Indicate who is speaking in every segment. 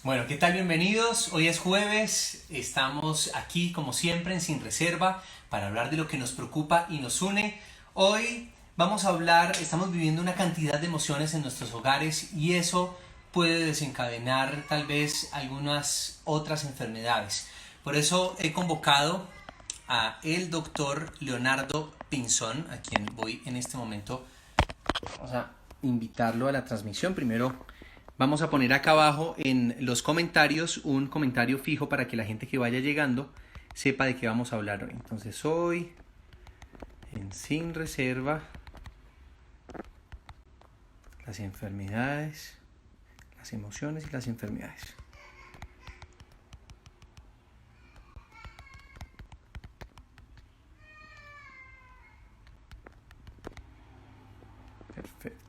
Speaker 1: Bueno, ¿qué tal? Bienvenidos. Hoy es jueves. Estamos aquí, como siempre, en Sin Reserva para hablar de lo que nos preocupa y nos une. Hoy vamos a hablar, estamos viviendo una cantidad de emociones en nuestros hogares y eso puede desencadenar tal vez algunas otras enfermedades. Por eso he convocado a el doctor Leonardo Pinzón, a quien voy en este momento. Vamos a invitarlo a la transmisión. Primero vamos a poner acá abajo en los comentarios un comentario fijo para que la gente que vaya llegando sepa de qué vamos a hablar hoy. Entonces hoy en Sin Reserva, las enfermedades, las emociones y las enfermedades. Perfecto.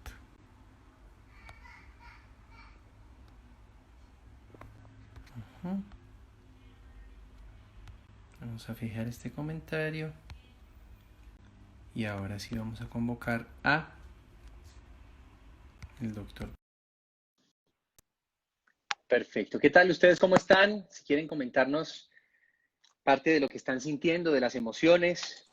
Speaker 1: Vamos a fijar este comentario y ahora sí vamos a convocar a el doctor. Perfecto. ¿Qué tal ustedes? ¿Cómo están? Si quieren comentarnos parte de lo que están sintiendo, de las emociones,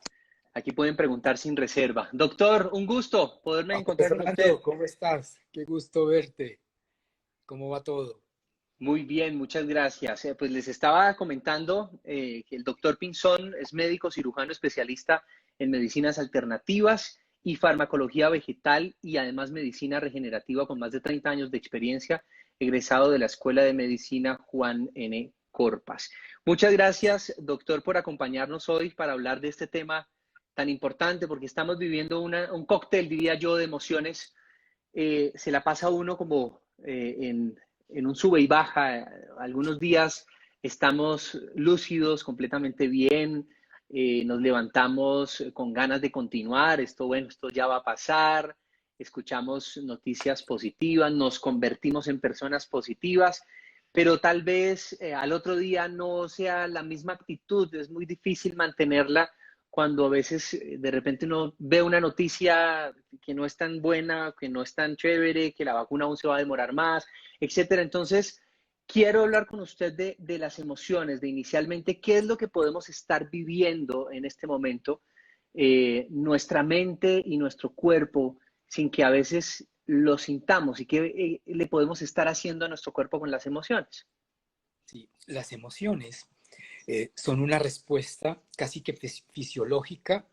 Speaker 1: aquí pueden preguntar sin reserva. Doctor, un gusto poderme
Speaker 2: José
Speaker 1: encontrar con usted.
Speaker 2: Fernando, ¿cómo estás? Qué gusto verte. ¿Cómo va todo?
Speaker 1: Muy bien, muchas gracias. Pues les estaba comentando que el doctor Pinzón es médico cirujano especialista en medicinas alternativas y farmacología vegetal y además medicina regenerativa con más de 30 años de experiencia, egresado de la Escuela de Medicina Juan N. Corpas. Muchas gracias, doctor, por acompañarnos hoy para hablar de este tema tan importante porque estamos viviendo un cóctel, diría yo, de emociones. Se la pasa uno como en un sube y baja. Algunos días estamos lúcidos, completamente bien, nos levantamos con ganas de continuar, esto bueno, esto ya va a pasar, escuchamos noticias positivas, nos convertimos en personas positivas, pero tal vez al otro día no sea la misma actitud, es muy difícil mantenerla cuando a veces de repente uno ve una noticia que no es tan buena, que no es tan chévere, que la vacuna aún se va a demorar más, etcétera. Entonces, quiero hablar con usted de las emociones, de inicialmente qué es lo que podemos estar viviendo en este momento, nuestra mente y nuestro cuerpo, sin que a veces lo sintamos y qué le podemos estar haciendo a nuestro cuerpo con las emociones.
Speaker 2: Sí, las emociones son una respuesta casi que fisiológica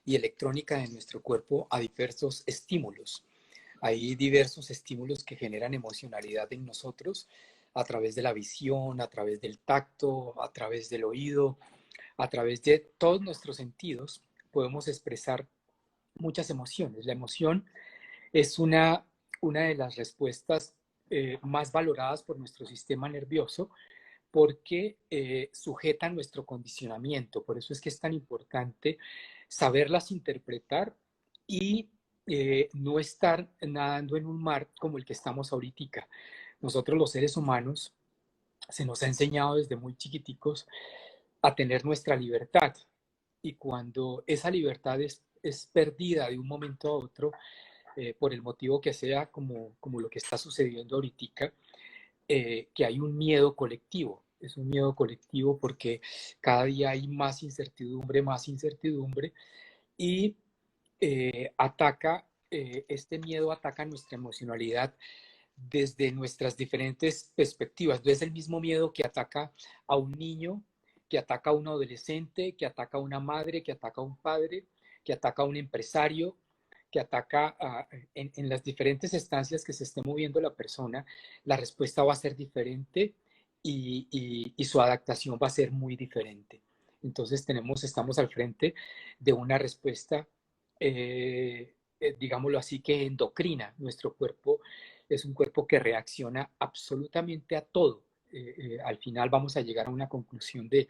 Speaker 2: y electrónica de nuestro cuerpo a diversos estímulos. Hay diversos estímulos que generan emocionalidad en nosotros a través de la visión, a través del tacto, a través del oído, a través de todos nuestros sentidos. Podemos expresar muchas emociones. La emoción es una de las respuestas más valoradas por nuestro sistema nervioso porque sujeta nuestro condicionamiento. Por eso es que es tan importante saberlas interpretar y no estar nadando en un mar como el que estamos ahorita. Nosotros los seres humanos se nos ha enseñado desde muy chiquiticos a tener nuestra libertad y cuando esa libertad es perdida de un momento a otro, por el motivo que sea, como lo que está sucediendo ahorita, que hay un miedo colectivo. Es un miedo colectivo porque cada día hay más incertidumbre y este miedo ataca nuestra emocionalidad desde nuestras diferentes perspectivas. No es el mismo miedo que ataca a un niño, que ataca a un adolescente, que ataca a una madre, que ataca a un padre, que ataca a un empresario, que ataca en las diferentes estancias que se esté moviendo la persona, la respuesta va a ser diferente y su adaptación va a ser muy diferente. Entonces estamos al frente de una respuesta, digámoslo así, que endocrina. Nuestro cuerpo es un cuerpo que reacciona absolutamente a todo. Al final vamos a llegar a una conclusión de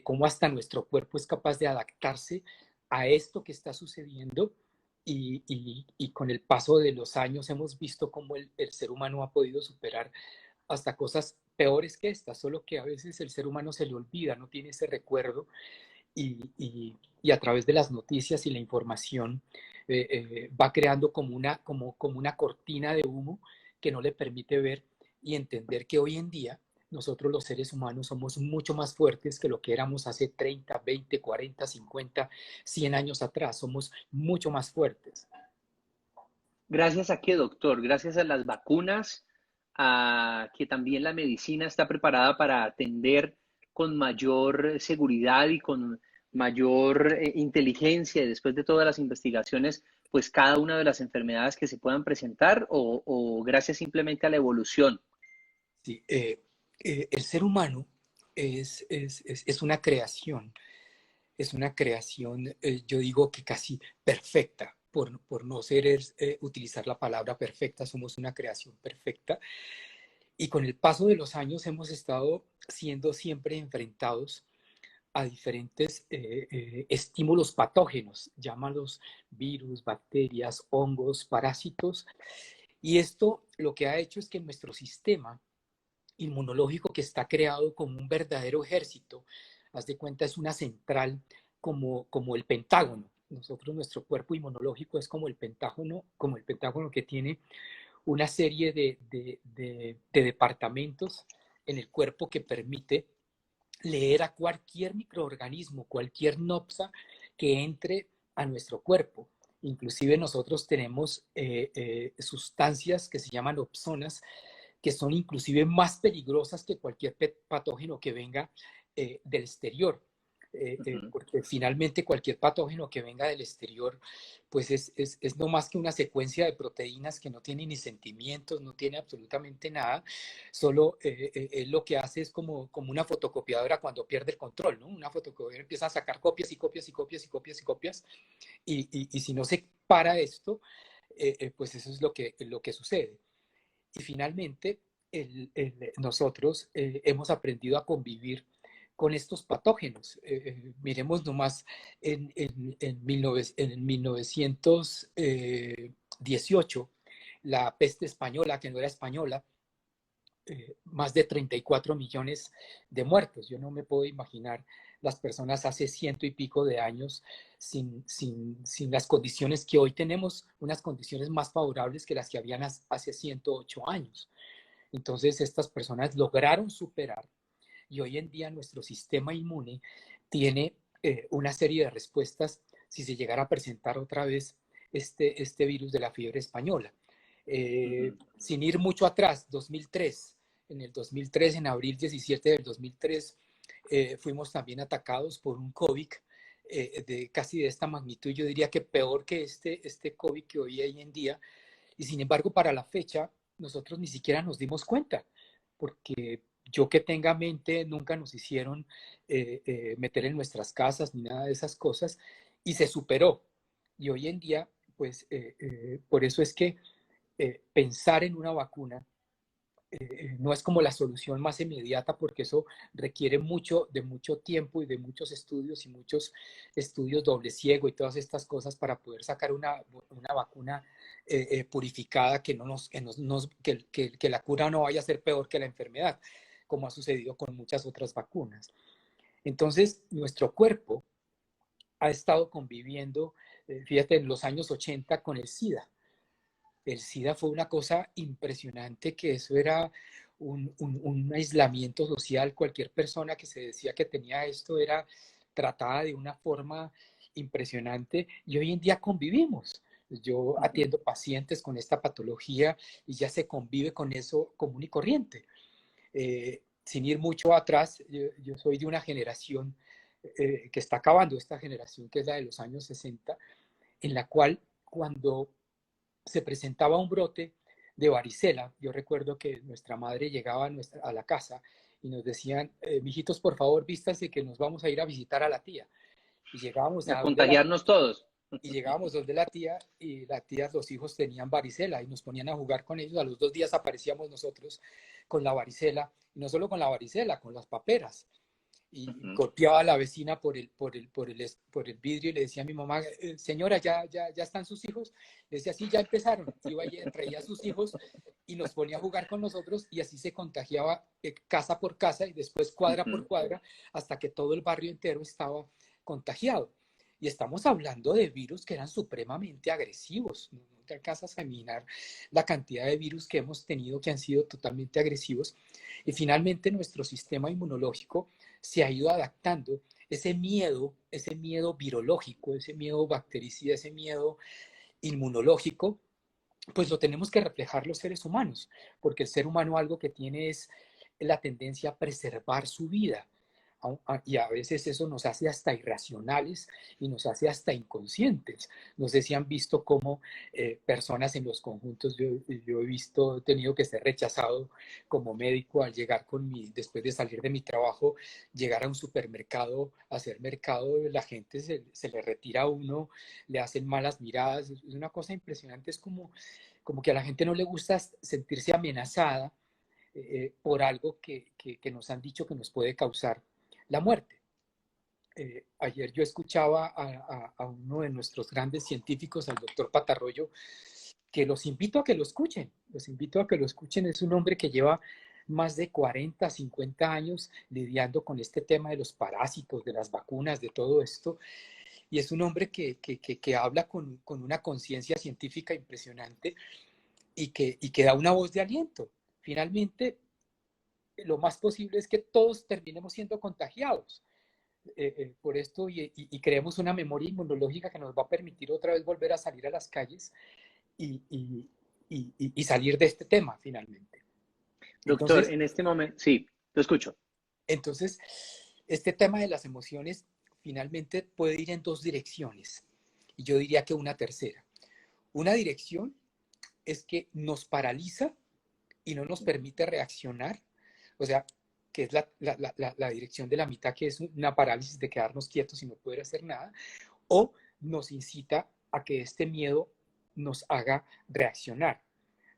Speaker 2: cómo hasta nuestro cuerpo es capaz de adaptarse a esto que está sucediendo y con el paso de los años hemos visto cómo el ser humano ha podido superar hasta cosas peores que estas, solo que a veces el ser humano se le olvida, no tiene ese recuerdo y a través de las noticias y la información va creando como una cortina de humo que no le permite ver y entender que hoy en día nosotros los seres humanos somos mucho más fuertes que lo que éramos hace 30, 20, 40, 50, 100 años atrás. Somos mucho más fuertes.
Speaker 1: ¿Gracias a qué, doctor? Gracias a las vacunas, a que también la medicina está preparada para atender con mayor seguridad y con mayor inteligencia, y después de todas las investigaciones, pues cada una de las enfermedades que se puedan presentar, o gracias simplemente a la evolución.
Speaker 2: Sí, el ser humano es una creación, yo digo que casi perfecta, por no ser utilizar la palabra perfecta, somos una creación perfecta. Y con el paso de los años hemos estado siendo siempre enfrentados a diferentes estímulos patógenos, llámalos virus, bacterias, hongos, parásitos. Y esto lo que ha hecho es que nuestro sistema inmunológico, que está creado como un verdadero ejército, haz de cuenta, es una central como el Pentágono. Nosotros, nuestro cuerpo inmunológico es como el pentágono que tiene una serie de departamentos en el cuerpo que permite leer a cualquier microorganismo, cualquier nopsa que entre a nuestro cuerpo. Inclusive nosotros tenemos sustancias que se llaman opsonas, que son inclusive más peligrosas que cualquier patógeno que venga del exterior. Porque finalmente cualquier patógeno que venga del exterior, pues es no más que una secuencia de proteínas que no tiene ni sentimientos, no tiene absolutamente nada, solo lo que hace es como una fotocopiadora cuando pierde el control, ¿no? Una fotocopiadora empieza a sacar copias y copias y copias y copias y copias, y si no se para esto, pues eso es lo que sucede. Y finalmente, nosotros hemos aprendido a convivir con estos patógenos. Miremos nomás en 1918, la peste española, que no era española, más de 34 millones de muertos. Yo no me puedo imaginar las personas hace ciento y pico de años sin las condiciones que hoy tenemos, unas condiciones más favorables que las que habían hace 108 años. Entonces, estas personas lograron superar, y hoy en día nuestro sistema inmune tiene una serie de respuestas si se llegara a presentar otra vez este virus de la fiebre española. Sin ir mucho atrás, 2003, en el 2003, en abril 17 del 2003, fuimos también atacados por un COVID casi de esta magnitud, yo diría que peor que este COVID que hoy hay en día, y sin embargo para la fecha nosotros ni siquiera nos dimos cuenta, porque yo que tenga mente, nunca nos hicieron meter en nuestras casas ni nada de esas cosas, y se superó. Y hoy en día, pues por eso es que pensar en una vacuna no es como la solución más inmediata, porque eso requiere de mucho tiempo y de muchos estudios y muchos estudios doble ciego y todas estas cosas para poder sacar una vacuna purificada que la cura no vaya a ser peor que la enfermedad, como ha sucedido con muchas otras vacunas. Entonces, nuestro cuerpo ha estado conviviendo, fíjate, en los años 80 con el SIDA. El SIDA fue una cosa impresionante, que eso era un aislamiento social. Cualquier persona que se decía que tenía esto era tratada de una forma impresionante, y hoy en día convivimos. Yo atiendo pacientes con esta patología y ya se convive con eso común y corriente. Sin ir mucho atrás, yo soy de una generación que está acabando, esta generación que es la de los años 60, en la cual cuando se presentaba un brote de varicela, yo recuerdo que nuestra madre llegaba a la casa y nos decían, mijitos, por favor, vístanse que nos vamos a ir a visitar a la tía. Y llegábamos
Speaker 1: A
Speaker 2: a donde la
Speaker 1: contagiarnos todos.
Speaker 2: y llegábamos donde la tía, y la tía, los hijos tenían varicela y nos ponían a jugar con ellos. A los 2 días aparecíamos nosotros con la varicela, y no solo con la varicela, con las paperas. Y golpeaba a la vecina por el vidrio y le decía a mi mamá, señora, ya están sus hijos. Le decía, sí, ya empezaron. Iba y traía a sus hijos y nos ponía a jugar con nosotros, y así se contagiaba casa por casa y después cuadra por cuadra, hasta que todo el barrio entero estaba contagiado. Y estamos hablando de virus que eran supremamente agresivos. te alcanzas a imaginar la cantidad de virus que hemos tenido que han sido totalmente agresivos. Y finalmente nuestro sistema inmunológico se ha ido adaptando. Ese miedo virológico, ese miedo bactericida, ese miedo inmunológico, pues lo tenemos que reflejar los seres humanos, porque el ser humano algo que tiene es la tendencia a preservar su vida. Y a veces eso nos hace hasta irracionales y nos hace hasta inconscientes. No sé si han visto cómo personas en los conjuntos, yo he visto, he tenido que ser rechazado como médico al llegar después de salir de mi trabajo, llegar a un supermercado, a hacer mercado, la gente se le retira a uno, le hacen malas miradas, es una cosa impresionante, es como que a la gente no le gusta sentirse amenazada por algo que nos han dicho que nos puede causar la muerte. Ayer yo escuchaba a uno de nuestros grandes científicos, al doctor Patarroyo, que los invito a que lo escuchen, es un hombre que lleva más de 40, 50 años lidiando con este tema de los parásitos, de las vacunas, de todo esto, y es un hombre que habla con una conciencia científica impresionante y que da una voz de aliento. Finalmente, lo más posible es que todos terminemos siendo contagiados por esto y creemos una memoria inmunológica que nos va a permitir otra vez volver a salir a las calles y, y salir de este tema finalmente.
Speaker 1: Doctor,
Speaker 2: Entonces,
Speaker 1: en este momento, sí, lo escucho.
Speaker 2: entonces, este tema de las emociones finalmente puede ir en dos direcciones y yo diría que una tercera. Una dirección es que nos paraliza y no nos permite reaccionar, o sea, que es la dirección de la mitad, que es una parálisis de quedarnos quietos y no poder hacer nada, o nos incita a que este miedo nos haga reaccionar,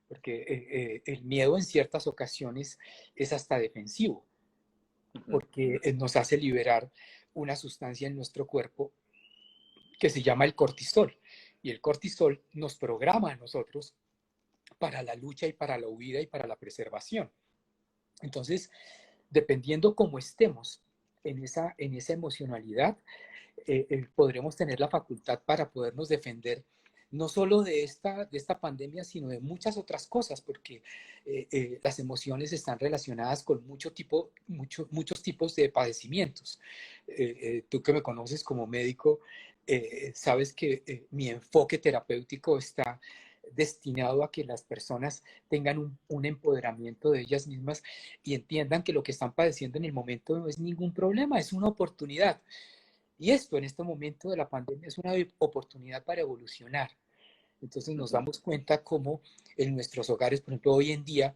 Speaker 2: porque el miedo en ciertas ocasiones es hasta defensivo, porque nos hace liberar una sustancia en nuestro cuerpo que se llama el cortisol, y el cortisol nos programa a nosotros para la lucha y para la huida y para la preservación. Entonces, dependiendo cómo estemos en esa emocionalidad, podremos tener la facultad para podernos defender no solo de esta pandemia, sino de muchas otras cosas, porque las emociones están relacionadas con muchos tipos de padecimientos. Tú que me conoces como médico, sabes que mi enfoque terapéutico está destinado a que las personas tengan un empoderamiento de ellas mismas y entiendan que lo que están padeciendo en el momento no es ningún problema, es una oportunidad. Y esto en este momento de la pandemia es una oportunidad para evolucionar. Entonces nos damos cuenta cómo en nuestros hogares, por ejemplo, hoy en día,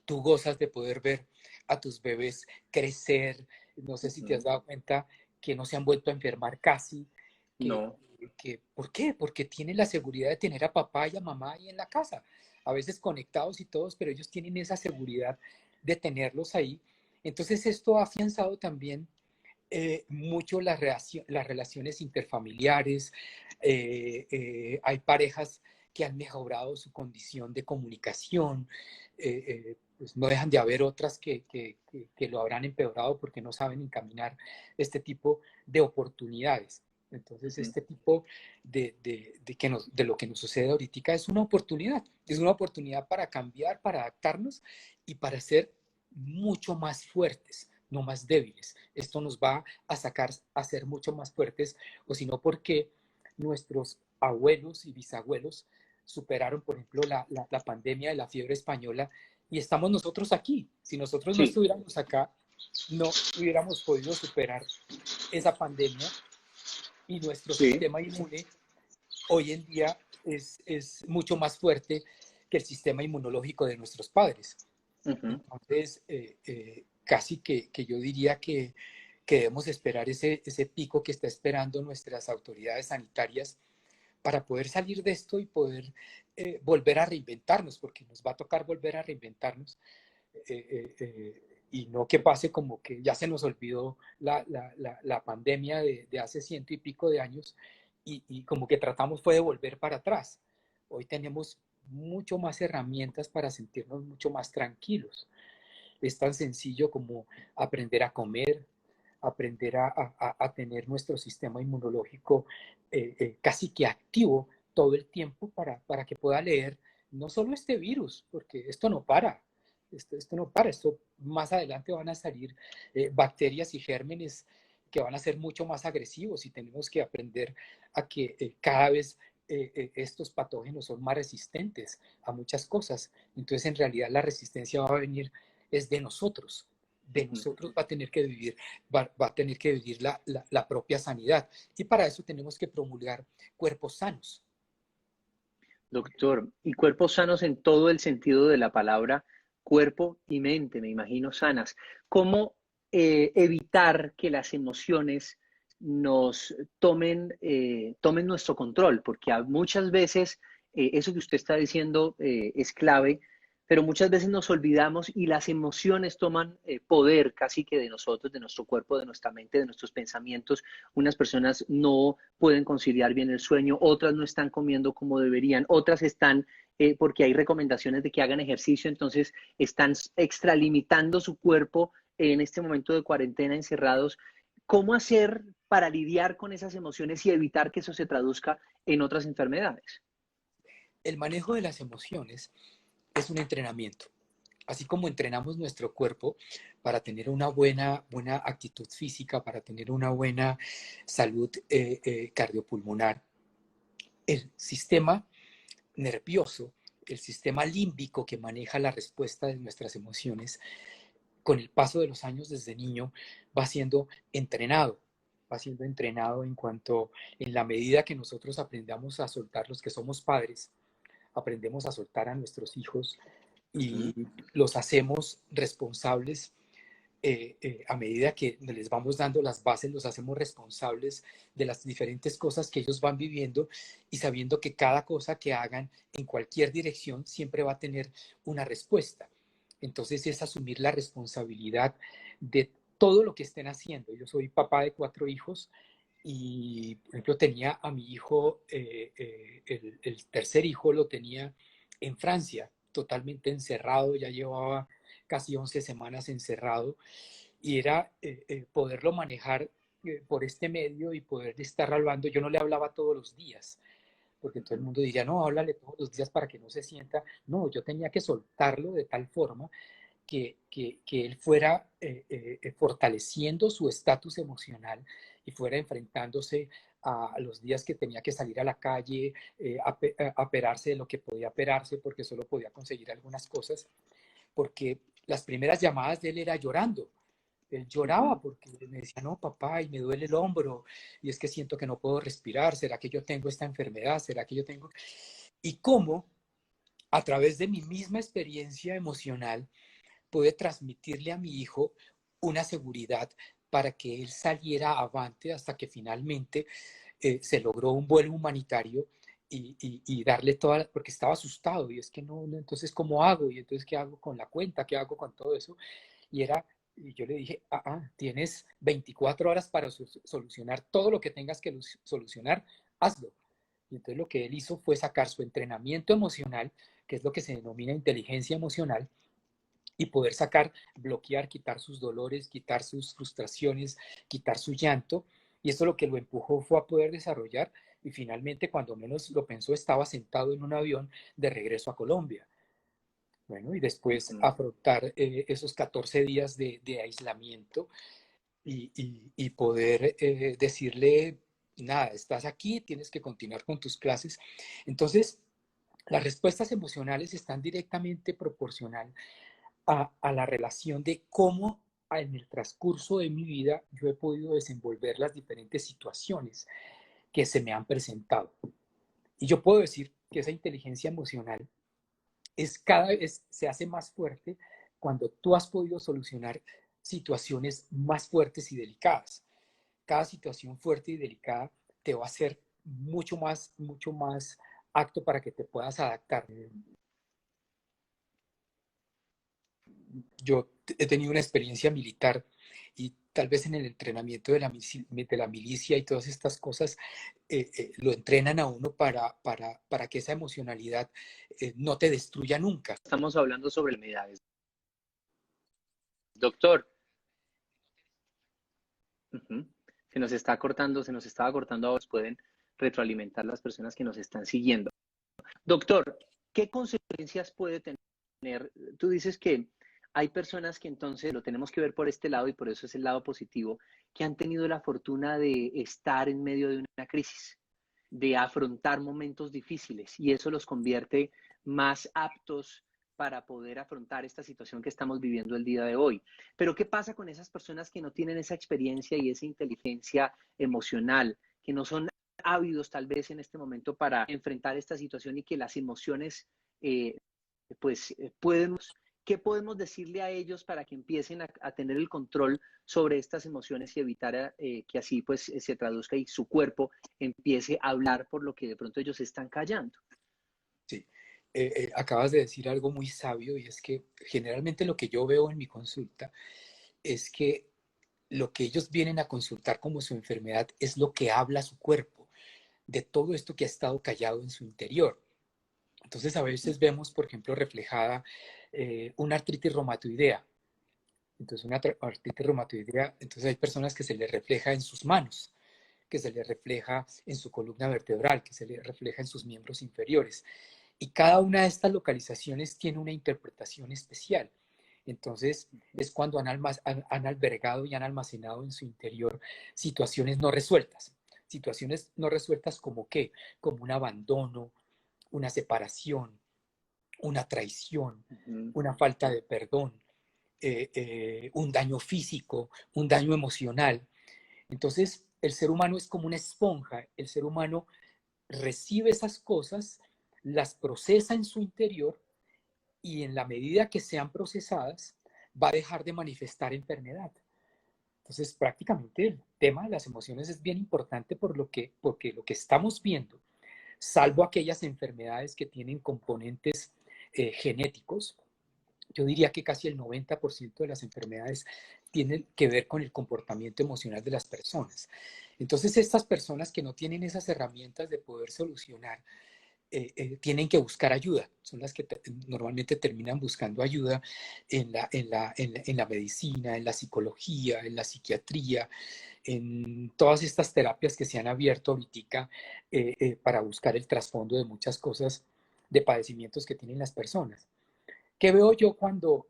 Speaker 2: tú gozas de poder ver a tus bebés crecer. No sé si te has dado cuenta que no se han vuelto a enfermar casi. Que,
Speaker 1: No.
Speaker 2: ¿Por qué? Porque tienen la seguridad de tener a papá y a mamá ahí en la casa. A veces conectados y todos, pero ellos tienen esa seguridad de tenerlos ahí. Entonces esto ha afianzado también mucho las relaciones interfamiliares. Hay parejas que han mejorado su condición de comunicación. Pues no dejan de haber otras que lo habrán empeorado porque no saben encaminar este tipo de oportunidades. Entonces, este tipo de lo que nos sucede ahorita es una oportunidad para cambiar, para adaptarnos y para ser mucho más fuertes, no más débiles. Esto nos va a sacar a ser mucho más fuertes, o si no, porque nuestros abuelos y bisabuelos superaron, por ejemplo, la pandemia de la fiebre española y estamos nosotros aquí. Si nosotros no
Speaker 1: Sí,
Speaker 2: estuviéramos acá, no hubiéramos podido superar esa pandemia y nuestro
Speaker 1: sí.
Speaker 2: sistema inmune hoy en día es mucho más fuerte que el sistema inmunológico de nuestros padres. Entonces, casi que yo diría que debemos esperar ese pico que está esperando nuestras autoridades sanitarias para poder salir de esto y poder volver a reinventarnos, porque nos va a tocar volver a reinventarnos y no que pase como que ya se nos olvidó la pandemia de hace ciento y pico de años y como que tratamos fue de volver para atrás. Hoy tenemos mucho más herramientas para sentirnos mucho más tranquilos. Es tan sencillo como aprender a comer, aprender a tener nuestro sistema inmunológico casi que activo todo el tiempo para que pueda leer no solo este virus, porque esto no para. Esto no para, esto más adelante van a salir bacterias y gérmenes que van a ser mucho más agresivos y tenemos que aprender a que cada vez estos patógenos son más resistentes a muchas cosas. Entonces, en realidad, la resistencia va a venir es de nosotros. De nosotros va a tener que vivir, va a tener que vivir la propia sanidad. Y para eso tenemos que promulgar cuerpos sanos.
Speaker 1: Doctor, y cuerpos sanos en todo el sentido de la palabra, cuerpo y mente, me imagino sanas. ¿Cómo evitar que las emociones nos tomen nuestro control? Porque muchas veces eso que usted está diciendo es clave, pero muchas veces nos olvidamos y las emociones toman poder casi que de nosotros, de nuestro cuerpo, de nuestra mente, de nuestros pensamientos. Unas personas no pueden conciliar bien el sueño, otras no están comiendo como deberían, otras están, porque hay recomendaciones de que hagan ejercicio, entonces están extralimitando su cuerpo en este momento de cuarentena encerrados. ¿Cómo hacer para lidiar con esas emociones y evitar que eso se traduzca en otras enfermedades?
Speaker 2: El manejo de las emociones es un entrenamiento. Así como entrenamos nuestro cuerpo para tener una buena actitud física, para tener una buena salud cardiopulmonar, el sistema nervioso, el sistema límbico que maneja la respuesta de nuestras emociones, con el paso de los años desde niño va siendo entrenado. Va siendo entrenado en cuanto, en la medida que nosotros aprendamos a soltar, los que somos padres, aprendemos a soltar a nuestros hijos y los hacemos responsables a medida que les vamos dando las bases, los hacemos responsables de las diferentes cosas que ellos van viviendo y sabiendo que cada cosa que hagan en cualquier dirección siempre va a tener una respuesta. Entonces es asumir la responsabilidad de todo lo que estén haciendo. Yo soy papá de 4 hijos y, por ejemplo, tenía a mi hijo, el tercer hijo lo tenía en Francia, totalmente encerrado, ya llevaba casi 11 semanas encerrado y era poderlo manejar por este medio y poder estar hablando. Yo no le hablaba todos los días, porque todo el mundo diría, no, háblale todos los días para que no se sienta. No, yo tenía que soltarlo de tal forma que él fuera fortaleciendo su estatus emocional y fuera enfrentándose a los días que tenía que salir a la calle, a operarse de lo que podía operarse, porque solo podía conseguir algunas cosas, porque las primeras llamadas de él era llorando. Él lloraba porque me decía, no, papá, y me duele el hombro, y es que siento que no puedo respirar, ¿será que yo tengo esta enfermedad? ¿Será que yo tengo...? Y cómo, a través de mi misma experiencia emocional, pude transmitirle a mi hijo una seguridad para que él saliera avante hasta que finalmente se logró un vuelo humanitario y darle toda, porque estaba asustado y es que no, entonces ¿cómo hago? Y entonces ¿qué hago con la cuenta? ¿Qué hago con todo eso? Y yo le dije, tienes 24 horas para solucionar todo lo que tengas que solucionar, hazlo. Y entonces lo que él hizo fue sacar su entrenamiento emocional, que es lo que se denomina inteligencia emocional, y poder sacar, bloquear, quitar sus dolores, quitar sus frustraciones, quitar su llanto. Y eso lo que lo empujó fue a poder desarrollar y finalmente, cuando menos lo pensó, estaba sentado en un avión de regreso a Colombia. Bueno, y después afrontar esos 14 días de aislamiento y poder decirle, nada, estás aquí, tienes que continuar con tus clases. Entonces, las respuestas emocionales están directamente proporcional a la relación de cómo en el transcurso de mi vida yo he podido desenvolver las diferentes situaciones que se me han presentado. Y yo puedo decir que esa inteligencia emocional cada vez se hace más fuerte cuando tú has podido solucionar situaciones más fuertes y delicadas. Cada situación fuerte y delicada te va a hacer mucho más apto para que te puedas adaptar. Yo he tenido una experiencia militar y tal vez en el entrenamiento de la milicia y todas estas cosas lo entrenan a uno para que esa emocionalidad no te destruya nunca.
Speaker 1: Estamos hablando sobre enfermedades. Doctor, se nos está cortando, se nos estaba cortando ahora. Pueden retroalimentar las personas que nos están siguiendo. Doctor, ¿qué consecuencias puede tener? Tú dices que hay personas que entonces lo tenemos que ver por este lado y por eso es el lado positivo, que han tenido la fortuna de estar en medio de una crisis, de afrontar momentos difíciles y eso los convierte más aptos para poder afrontar esta situación que estamos viviendo el día de hoy. Pero ¿qué pasa con esas personas que no tienen esa experiencia y esa inteligencia emocional, que no son ávidos tal vez en este momento para enfrentar esta situación y que las emociones eh, podemos, ¿qué podemos decirle a ellos para que empiecen a tener el control sobre estas emociones y evitar que así pues se traduzca y su cuerpo empiece a hablar por lo que de pronto ellos están callando?
Speaker 2: Sí. Acabas de decir algo muy sabio y es que generalmente lo que yo veo en mi consulta es que lo que ellos vienen a consultar como su enfermedad es lo que habla su cuerpo, de todo esto que ha estado callado en su interior. Entonces a veces vemos, por ejemplo, reflejada una artritis reumatoidea. Entonces una artritis reumatoidea, entonces hay personas que se les refleja en sus manos, que se les refleja en su columna vertebral, que se les refleja en sus miembros inferiores. Y cada una de estas localizaciones tiene una interpretación especial. Entonces, es cuando han albergado y han almacenado en su interior situaciones no resueltas. Situaciones no resueltas como qué? Como un abandono, una separación, una traición,
Speaker 1: Uh -huh.
Speaker 2: una falta de perdón, un daño físico, un daño emocional. Entonces, el ser humano es como una esponja. El ser humano recibe esas cosas, las procesa en su interior y en la medida que sean procesadas, va a dejar de manifestar enfermedad. Entonces, prácticamente el tema de las emociones es bien importante porque lo que estamos viendo, salvo aquellas enfermedades que tienen componentes genéticos, yo diría que casi el 90% de las enfermedades tienen que ver con el comportamiento emocional de las personas. Entonces, estas personas que no tienen esas herramientas de poder solucionar, tienen que buscar ayuda. Son las que normalmente terminan buscando ayuda en la medicina, en la psicología, en la psiquiatría, en todas estas terapias que se han abierto ahorita para buscar el trasfondo de muchas cosas, de padecimientos que tienen las personas. ¿Qué veo yo cuando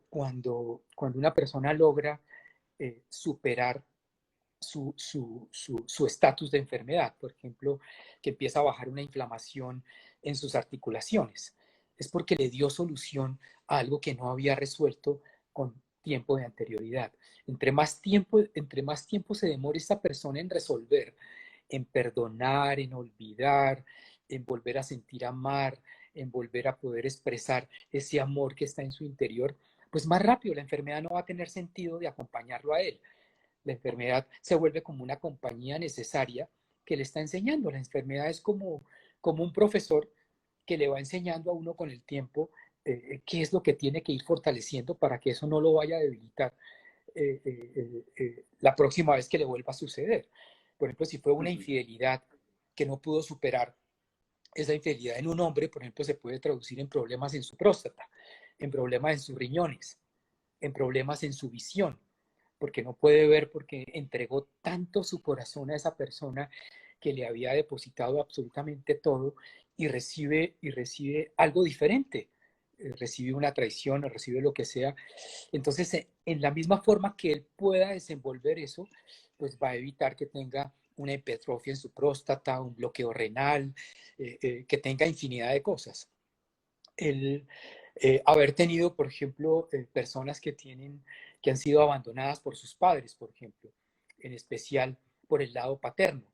Speaker 2: una persona logra superar su estatus de enfermedad? Por ejemplo, que empieza a bajar una inflamación en sus articulaciones. Es porque le dio solución a algo que no había resuelto con tiempo de anterioridad. Entre más tiempo se demore esta persona en resolver, en perdonar, en olvidar, en volver a sentir amar, en volver a poder expresar ese amor que está en su interior, pues más rápido la enfermedad no va a tener sentido de acompañarlo a él. La enfermedad se vuelve como una compañía necesaria que le está enseñando. La enfermedad es como un profesor que le va enseñando a uno con el tiempo qué es lo que tiene que ir fortaleciendo para que eso no lo vaya a debilitar la próxima vez que le vuelva a suceder. Por ejemplo, si fue
Speaker 1: Uh
Speaker 2: una
Speaker 1: -huh.
Speaker 2: infidelidad que no pudo superar, esa infidelidad en un hombre, por ejemplo, se puede traducir en problemas en su próstata, en problemas en sus riñones, en problemas en su visión, porque no puede ver porque entregó tanto su corazón a esa persona que le había depositado absolutamente todo y recibe algo diferente. Recibe una traición o recibe lo que sea. Entonces, en la misma forma que él pueda desenvolver eso, pues va a evitar que tenga una hipertrofia en su próstata, un bloqueo renal, que tenga infinidad de cosas. El haber tenido, por ejemplo, personas que han sido abandonadas por sus padres, por ejemplo, en especial por el lado paterno.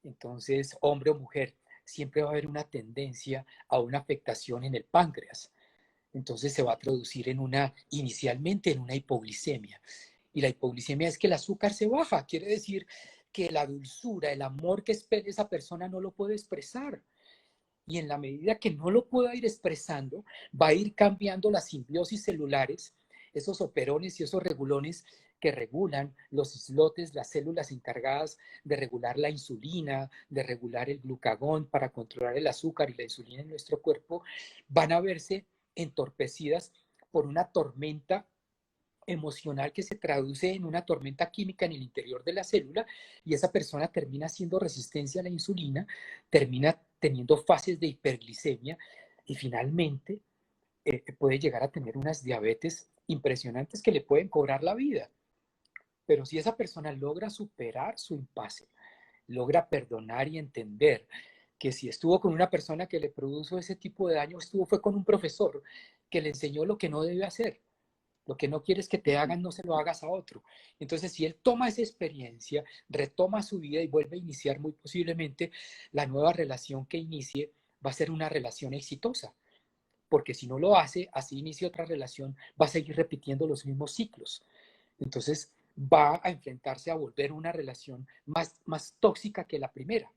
Speaker 2: Entonces, hombre o mujer, siempre va a haber una tendencia a una afectación en el páncreas. Entonces se va a traducir inicialmente en una hipoglicemia. Y la hipoglicemia es que el azúcar se baja, quiere decir que la dulzura, el amor que espera esa persona no lo puede expresar. Y en la medida que no lo pueda ir expresando, va a ir cambiando las simbiosis celulares, esos operones y esos regulones que regulan los islotes, las células encargadas de regular la insulina, de regular el glucagón para controlar el azúcar y la insulina en nuestro cuerpo, van a verse entorpecidas por una tormenta emocional que se traduce en una tormenta química en el interior de la célula y esa persona termina haciendo resistencia a la insulina, termina teniendo fases de hiperglicemia y finalmente puede llegar a tener unas diabetes impresionantes que le pueden cobrar la vida. Pero si esa persona logra superar su impasse, logra perdonar y entender que si estuvo con una persona que le produjo ese tipo de daño, fue con un profesor que le enseñó lo que no debe hacer. Lo que no quieres que te hagan, no se lo hagas a otro. Entonces, si él toma esa experiencia, retoma su vida y vuelve a iniciar muy posiblemente la nueva relación que inicie, va a ser una relación exitosa. Porque si no lo hace, así inicia otra relación, va a seguir repitiendo los mismos ciclos. Entonces, va a enfrentarse a volver una relación más tóxica que la primera,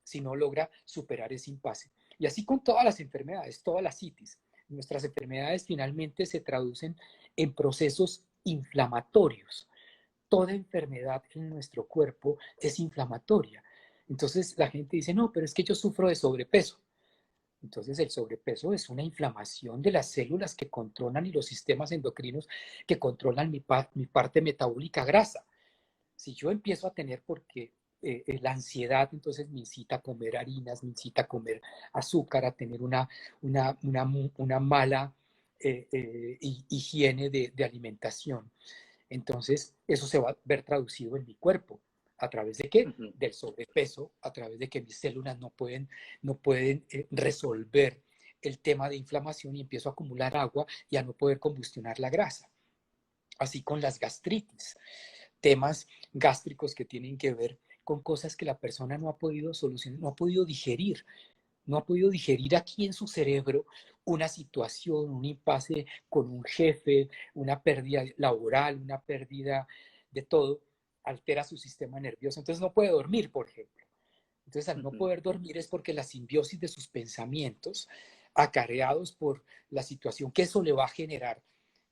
Speaker 2: si no logra superar ese impasse. Y así con todas las enfermedades, todas las citis. Nuestras enfermedades finalmente se traducen en procesos inflamatorios. Toda enfermedad en nuestro cuerpo es inflamatoria. Entonces la gente dice, no, pero es que yo sufro de sobrepeso. Entonces el sobrepeso es una inflamación de las células que controlan y los sistemas endocrinos que controlan mi parte metabólica grasa. Si yo empiezo a tener porque la ansiedad entonces me incita a comer harinas, me incita a comer azúcar, a tener una mala higiene de alimentación. Entonces, eso se va a ver traducido en mi cuerpo. ¿A través de qué?
Speaker 1: Ujú.
Speaker 2: Del sobrepeso, a través de que mis células no pueden resolver el tema de inflamación y empiezo a acumular agua y a no poder combustionar la grasa. Así con las gastritis, temas gástricos que tienen que ver con cosas que la persona no ha podido solucionar, no ha podido digerir, no ha podido digerir aquí en su cerebro una situación, un impasse con un jefe, una pérdida laboral, una pérdida de todo, altera su sistema nervioso. Entonces no puede dormir, por ejemplo. Entonces al no
Speaker 1: Ujú.
Speaker 2: poder dormir es porque la simbiosis de sus pensamientos, acarreados por la situación que eso le va a generar,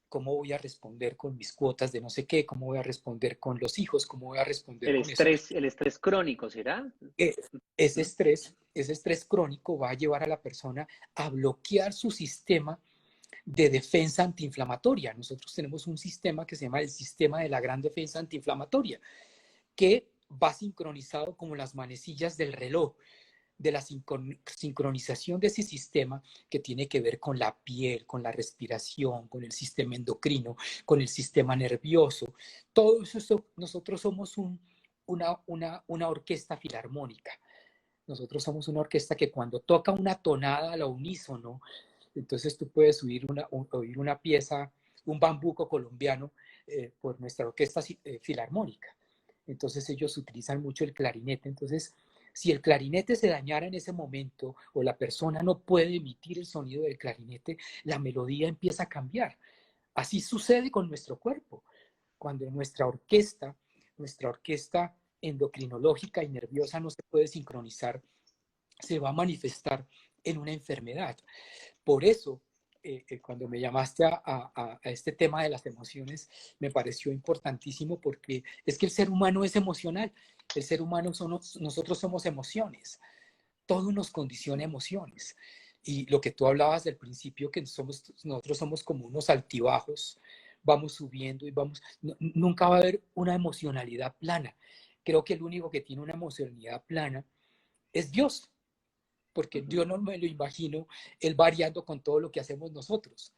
Speaker 2: cómo voy a responder con mis cuotas de no sé qué, cómo voy a responder con los hijos, cómo voy a responder con eso.
Speaker 1: El estrés crónico, ¿será?
Speaker 2: Eh, ese
Speaker 1: ¿No?
Speaker 2: estrés, ese estrés crónico va a llevar a la persona a bloquear su sistema de defensa antiinflamatoria. Nosotros tenemos un sistema que se llama el sistema de la gran defensa antiinflamatoria, que va sincronizado como las manecillas del reloj, de la sincronización de ese sistema que tiene que ver con la piel, con la respiración, con el sistema endocrino, con el sistema nervioso. Todo eso, nosotros somos una orquesta filarmónica. Nosotros somos una orquesta que cuando toca una tonada al unísono, entonces tú puedes oír una pieza, un bambuco colombiano por nuestra orquesta filarmónica. Entonces ellos utilizan mucho el clarinete. Entonces, si el clarinete se dañara en ese momento o la persona no puede emitir el sonido del clarinete, la melodía empieza a cambiar. Así sucede con nuestro cuerpo. Cuando nuestra orquesta endocrinológica y nerviosa no se puede sincronizar, se va a manifestar en una enfermedad. Por eso, cuando me llamaste a este tema de las emociones, me pareció importantísimo porque es que el ser humano es emocional. El ser humano nosotros somos emociones. Todo nos condiciona emociones. Y lo que tú hablabas del principio, que nosotros somos como unos altibajos, vamos subiendo y vamos, nunca va a haber una emocionalidad plana. Creo que el único que tiene una emocionalidad plana es Dios, porque
Speaker 1: Ujú.
Speaker 2: yo no me lo imagino él variando con todo lo que hacemos nosotros.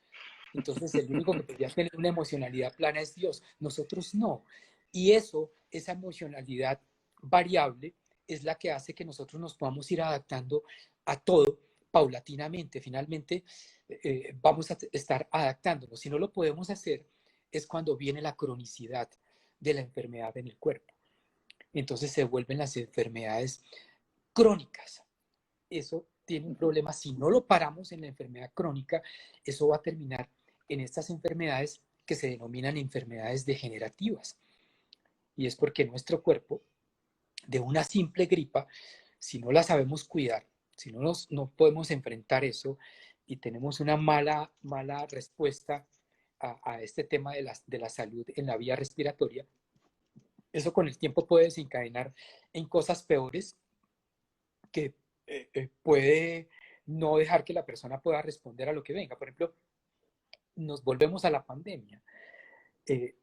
Speaker 2: Entonces, el único que podría tener una emocionalidad plana es Dios, nosotros no. Y esa emocionalidad variable, es la que hace que nosotros nos podamos ir adaptando a todo paulatinamente. Finalmente, vamos a estar adaptándonos. Si no lo podemos hacer, es cuando viene la cronicidad de la enfermedad en el cuerpo. Entonces se vuelven las enfermedades crónicas. Eso tiene un problema. Si no lo paramos en la enfermedad crónica, eso va a terminar en estas enfermedades que se denominan enfermedades degenerativas. Y es porque nuestro cuerpo, de una simple gripa, si no la sabemos cuidar, si no podemos enfrentar eso y tenemos una mala respuesta a este tema de la salud en la vía respiratoria, eso con el tiempo puede desencadenar en cosas peores que puede no dejar que la persona pueda responder a lo que venga. Por ejemplo, nos volvemos a la pandemia.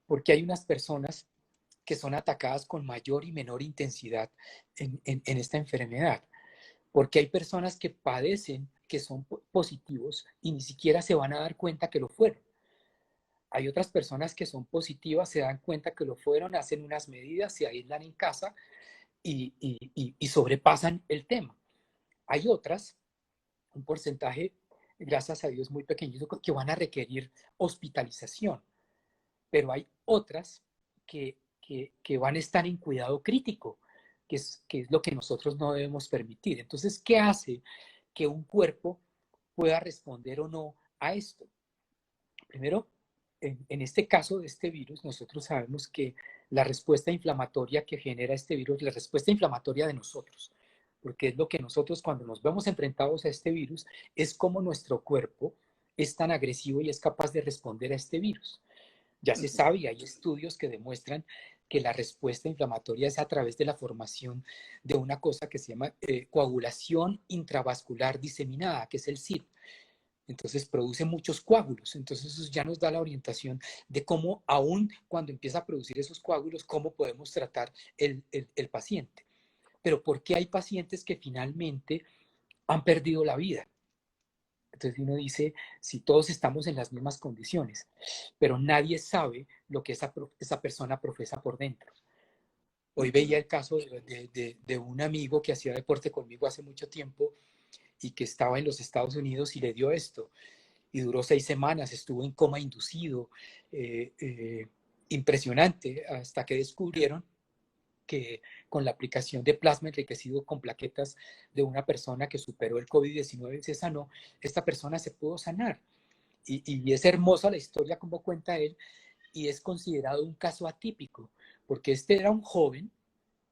Speaker 2: porque hay unas personas que son atacadas con mayor y menor intensidad en esta enfermedad, porque hay personas que padecen, que son positivos y ni siquiera se van a dar cuenta que lo fueron. Hay otras personas que son positivas, se dan cuenta que lo fueron, hacen unas medidas, se aíslan en casa y sobrepasan el tema. Hay otras, un porcentaje, gracias a Dios, muy pequeñito, que van a requerir hospitalización, pero hay otras que van a estar en cuidado crítico, que es lo que nosotros no debemos permitir. Entonces, ¿qué hace que un cuerpo pueda responder o no a esto? Primero, en este caso de este virus, nosotros sabemos que la respuesta inflamatoria que genera este virus, la respuesta inflamatoria de nosotros, porque es lo que nosotros cuando nos vemos enfrentados a este virus, es como nuestro cuerpo es tan agresivo y es capaz de responder a este virus. Ya se sabe y hay estudios que demuestran que la respuesta inflamatoria es a través de la formación de una cosa que se llama coagulación intravascular diseminada, que es el CID. Entonces produce muchos coágulos. Entonces eso ya nos da la orientación de cómo, aún cuando empieza a producir esos coágulos, cómo podemos tratar el paciente. Pero ¿por qué hay pacientes que finalmente han perdido la vida? Entonces uno dice, si todos estamos en las mismas condiciones, pero nadie sabe lo que esa persona profesa por dentro. Hoy veía el caso de un amigo que hacía deporte conmigo hace mucho tiempo y que estaba en los Estados Unidos y le dio esto. Y duró 6 semanas, estuvo en coma inducido, impresionante, hasta que descubrieron que con la aplicación de plasma enriquecido con plaquetas de una persona que superó el COVID-19 y se sanó, esta persona se pudo sanar. Y es hermosa la historia como cuenta él, y es considerado un caso atípico, porque este era un joven,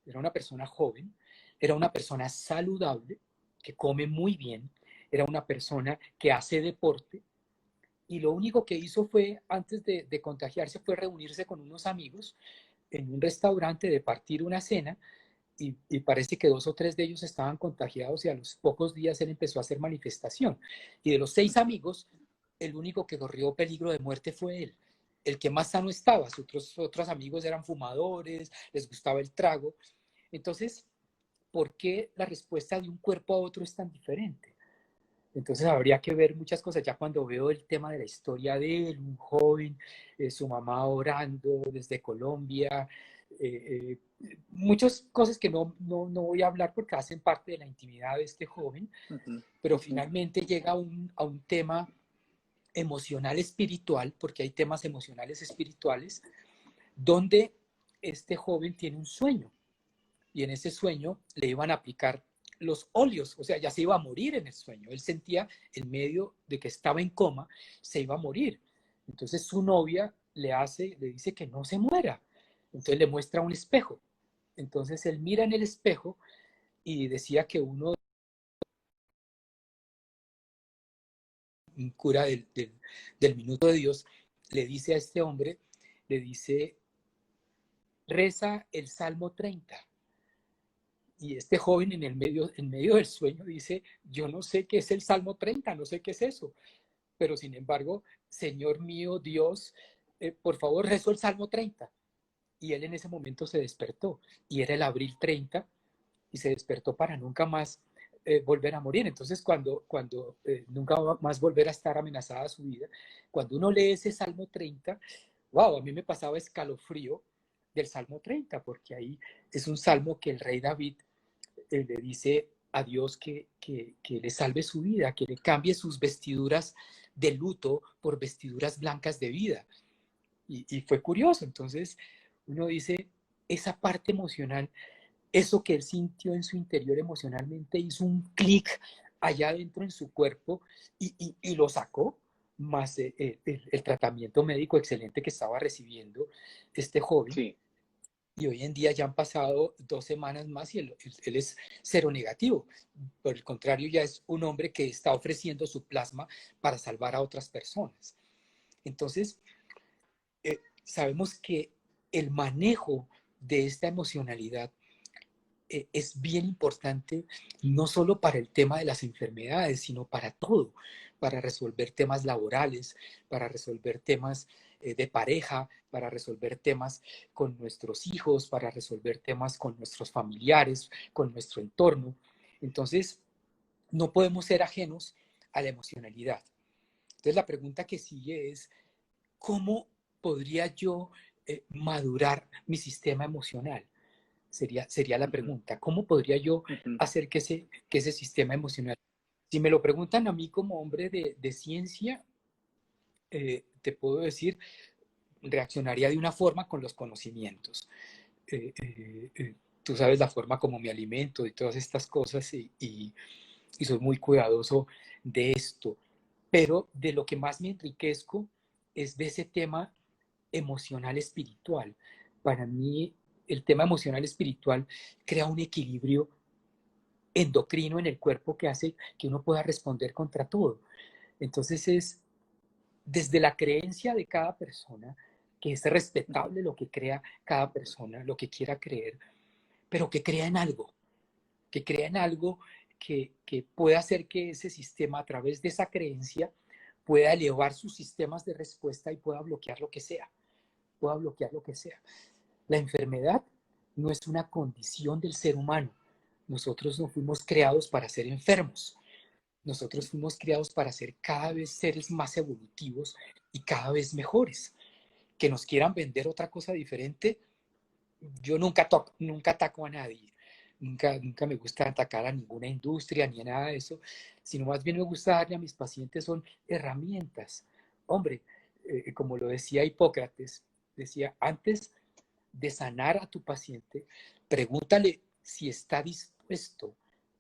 Speaker 2: era una persona joven, era una persona saludable, que come muy bien, era una persona que hace deporte, y lo único que hizo fue, antes de contagiarse, fue reunirse con unos amigos en un restaurante, de partir una cena, y parece que 2 o 3 de ellos estaban contagiados y a los pocos días él empezó a hacer manifestación. Y de los 6 amigos, el único que corrió peligro de muerte fue él. El que más sano estaba, sus otros amigos eran fumadores, les gustaba el trago. Entonces, ¿por qué la respuesta de un cuerpo a otro es tan diferente? Entonces habría que ver muchas cosas. Ya cuando veo el tema de la historia de él, un joven, su mamá orando desde Colombia, muchas cosas que no voy a hablar porque hacen parte de la intimidad de este joven, pero finalmente llega a un tema emocional espiritual, porque hay temas emocionales espirituales, donde este joven tiene un sueño y en ese sueño le iban a aplicar los óleos, o sea, ya se iba a morir en el sueño. Él sentía en medio de que estaba en coma, se iba a morir. Entonces su novia le dice que no se muera. Entonces le muestra un espejo. Entonces él mira en el espejo y decía que un cura del minuto de Dios, le dice a este hombre, le dice, reza el Salmo 30. Y este joven en medio del sueño dice, yo no sé qué es el Salmo 30, no sé qué es eso. Pero sin embargo, Señor mío, Dios, por favor, rezó el Salmo 30. Y él en ese momento se despertó. Y era el abril 30 y se despertó para nunca más volver a morir. Entonces, cuando nunca más volver a estar amenazada su vida, cuando uno lee ese Salmo 30, wow, a mí me pasaba escalofrío del Salmo 30, porque ahí es un salmo que el rey David le dice a Dios que le salve su vida, que le cambie sus vestiduras de luto por vestiduras blancas de vida. Y fue curioso. Entonces uno dice, esa parte emocional, eso que él sintió en su interior emocionalmente, hizo un clic allá adentro en su cuerpo y lo sacó, más el tratamiento médico excelente que estaba recibiendo este joven.
Speaker 1: Sí.
Speaker 2: Y hoy en día ya han pasado 2 semanas más y él es cero negativo. Por el contrario, ya es un hombre que está ofreciendo su plasma para salvar a otras personas. Entonces, sabemos que el manejo de esta emocionalidad es bien importante, no solo para el tema de las enfermedades, sino para todo, para resolver temas laborales, para resolver temas de pareja, para resolver temas con nuestros hijos, para resolver temas con nuestros familiares, con nuestro entorno. Entonces, no podemos ser ajenos a la emocionalidad. Entonces, la pregunta que sigue es, ¿cómo podría yo madurar mi sistema emocional? Sería la pregunta. ¿Cómo podría yo hacer que ese sistema emocional? Si me lo preguntan a mí como hombre de ciencia, te puedo decir, reaccionaría de una forma con los conocimientos. Tú sabes la forma como me alimento y todas estas cosas y soy muy cuidadoso de esto. Pero de lo que más me enriquezco es de ese tema emocional espiritual. Para mí, el tema emocional espiritual crea un equilibrio endocrino en el cuerpo que hace que uno pueda responder contra todo. Entonces es desde la creencia de cada persona, que es respetable lo que crea cada persona, lo que quiera creer, pero que crea en algo, que pueda hacer que ese sistema, a través de esa creencia, pueda elevar sus sistemas de respuesta y pueda bloquear lo que sea, La enfermedad no es una condición del ser humano. Nosotros no fuimos creados para ser enfermos. Nosotros fuimos creados para ser cada vez seres más evolutivos y cada vez mejores. Que nos quieran vender otra cosa diferente, yo nunca ataco a nadie. Nunca me gusta atacar a ninguna industria ni a nada de eso, sino más bien me gusta darle a mis pacientes son herramientas. Hombre, como lo decía Hipócrates, decía, antes de sanar a tu paciente, pregúntale si está dispuesto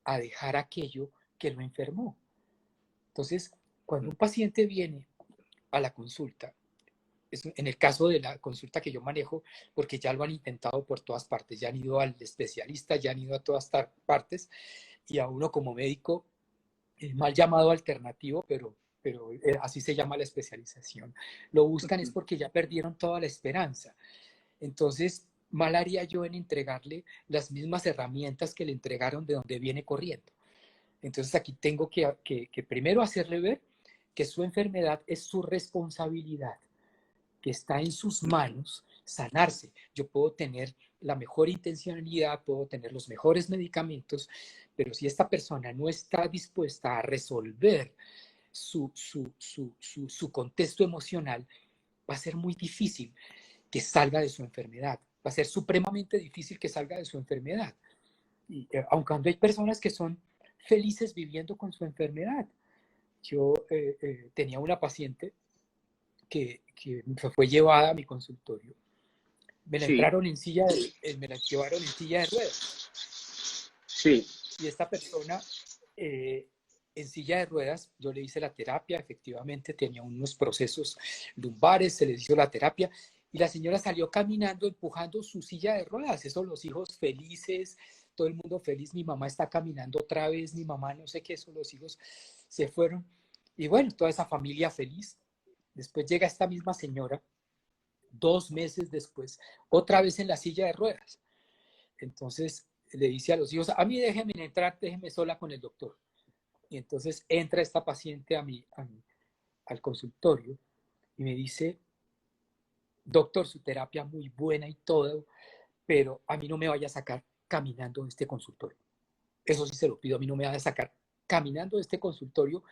Speaker 2: a dejar aquello que lo enfermó. Entonces, cuando un paciente viene a la consulta, en el caso de la consulta que yo manejo, porque ya lo han intentado por todas partes, ya han ido al especialista, ya han ido a todas partes, y a uno como médico, mal llamado alternativo, pero así se llama la especialización, lo buscan es porque ya perdieron toda la esperanza. Entonces, mal haría yo en entregarle las mismas herramientas que le entregaron de donde viene corriendo. Entonces aquí tengo que primero hacerle ver que su enfermedad es su responsabilidad, que está en sus manos sanarse. Yo puedo tener la mejor intencionalidad, puedo tener los mejores medicamentos, pero si esta persona no está dispuesta a resolver su contexto emocional, va a ser muy difícil que salga de su enfermedad. Va a ser supremamente difícil que salga de su enfermedad. Y, aunque hay personas que son felices viviendo con su enfermedad. Yo tenía una paciente que fue llevada a mi consultorio. Me la
Speaker 1: Sí,
Speaker 2: entraron en silla me la llevaron en silla de ruedas.
Speaker 1: sí.
Speaker 2: Y esta persona en silla de ruedas, yo le hice la terapia, efectivamente tenía unos procesos lumbares, se le hizo la terapia y la señora salió caminando, empujando su silla de ruedas. Eso, los hijos felices, todo el mundo feliz, mi mamá está caminando otra vez, mi mamá no sé qué, eso, los hijos se fueron. Y bueno, toda esa familia feliz. Después llega esta misma señora, 2 meses después, otra vez en la silla de ruedas. Entonces le dice a los hijos, a mí déjenme entrar, déjenme sola con el doctor. Y entonces entra esta paciente al consultorio y me dice, doctor, su terapia muy buena y todo, pero a mí no me vaya a sacar caminando de este consultorio. Eso sí se lo pido, a mí no me vaya a sacar caminando de este consultorio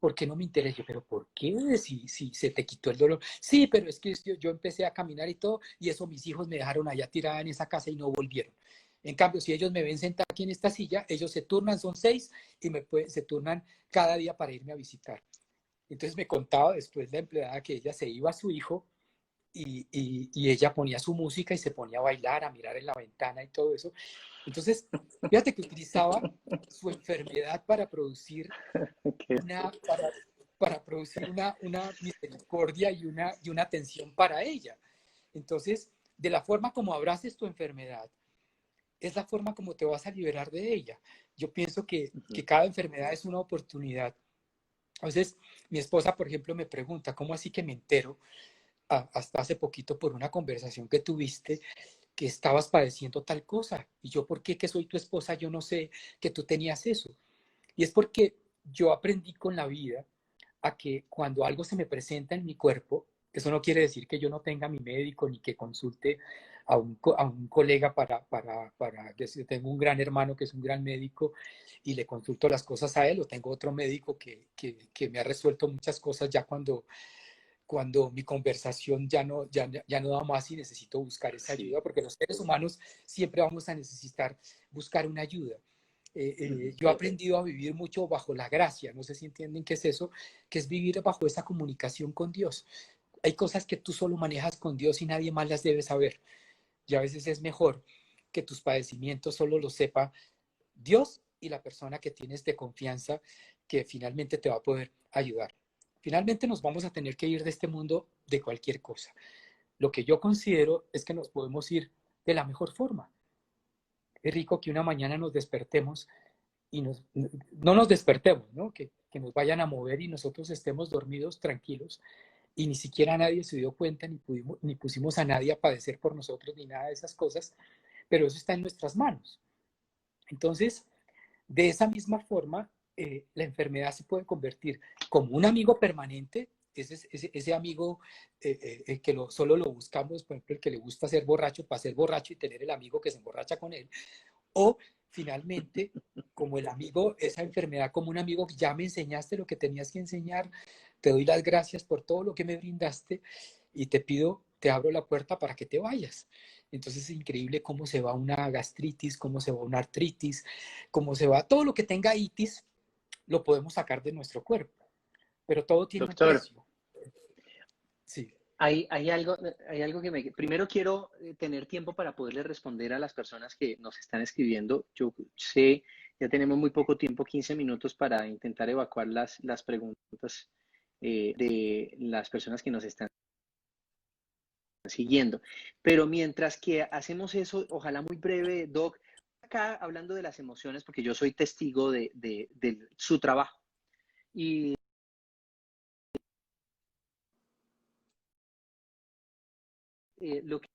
Speaker 2: porque no me interesa. Pero ¿por qué? Si se te quitó el dolor. Sí, pero es que yo empecé a caminar y todo, y eso mis hijos me dejaron allá tirada en esa casa y no volvieron. En cambio, si ellos me ven sentada aquí en esta silla, ellos se turnan, son 6, y se turnan cada día para irme a visitar. Entonces me contaba después la empleada que ella se iba a su hijo y ella ponía su música y se ponía a bailar, a mirar en la ventana y todo eso. Entonces, fíjate que utilizaba su enfermedad para producir
Speaker 1: Okay.
Speaker 2: una misericordia y una atención para ella. Entonces, de la forma como abraces tu enfermedad, es la forma como te vas a liberar de ella. Yo pienso que cada enfermedad es una oportunidad. Entonces, mi esposa, por ejemplo, me pregunta, ¿cómo así que me entero hasta hace poquito por una conversación que tuviste que estabas padeciendo tal cosa? Y yo, ¿por qué que soy tu esposa? Yo no sé que tú tenías eso. Y es porque yo aprendí con la vida a que cuando algo se me presenta en mi cuerpo, Eso no quiere decir que yo no tenga mi médico ni que consulte a un colega que si tengo un gran hermano que es un gran médico y le consulto las cosas a él, o tengo otro médico que me ha resuelto muchas cosas ya cuando mi conversación ya no da más y necesito buscar esa
Speaker 1: Sí.
Speaker 2: ayuda, porque los seres humanos siempre vamos a necesitar buscar una ayuda. Yo he aprendido a vivir mucho bajo la gracia, no sé si entienden qué es eso, que es vivir bajo esa comunicación con Dios. Hay cosas que tú solo manejas con Dios y nadie más las debe saber. Y a veces es mejor que tus padecimientos solo los sepa Dios y la persona que tienes de confianza que finalmente te va a poder ayudar. Finalmente nos vamos a tener que ir de este mundo de cualquier cosa. Lo que yo considero es que nos podemos ir de la mejor forma. Es rico que una mañana nos despertemos y no nos despertemos, ¿no? Que nos vayan a mover y nosotros estemos dormidos tranquilos y ni siquiera nadie se dio cuenta ni pusimos a nadie a padecer por nosotros ni nada de esas cosas, pero eso está en nuestras manos. Entonces, de esa misma forma, la enfermedad se puede convertir como un amigo permanente, ese amigo solo lo buscamos, por ejemplo, el que le gusta ser borracho para ser borracho y tener el amigo que se emborracha con él, o finalmente, como el amigo, esa enfermedad como un amigo, ya me enseñaste lo que tenías que enseñar, te doy las gracias por todo lo que me brindaste y te pido, te abro la puerta para que te vayas. Entonces es increíble cómo se va una gastritis, cómo se va una artritis, cómo se va todo lo que tenga itis, lo podemos sacar de nuestro cuerpo, pero todo tiene un
Speaker 1: Doctor,
Speaker 2: precio. Sí.
Speaker 1: hay algo que me... Primero quiero tener tiempo para poderle responder a las personas que nos están escribiendo. Yo sé, ya tenemos muy poco tiempo, 15 minutos para intentar evacuar las preguntas de las personas que nos están siguiendo. Pero mientras que hacemos eso, ojalá muy breve, Doc, acá hablando de las emociones, porque yo soy testigo de su trabajo. Y lo que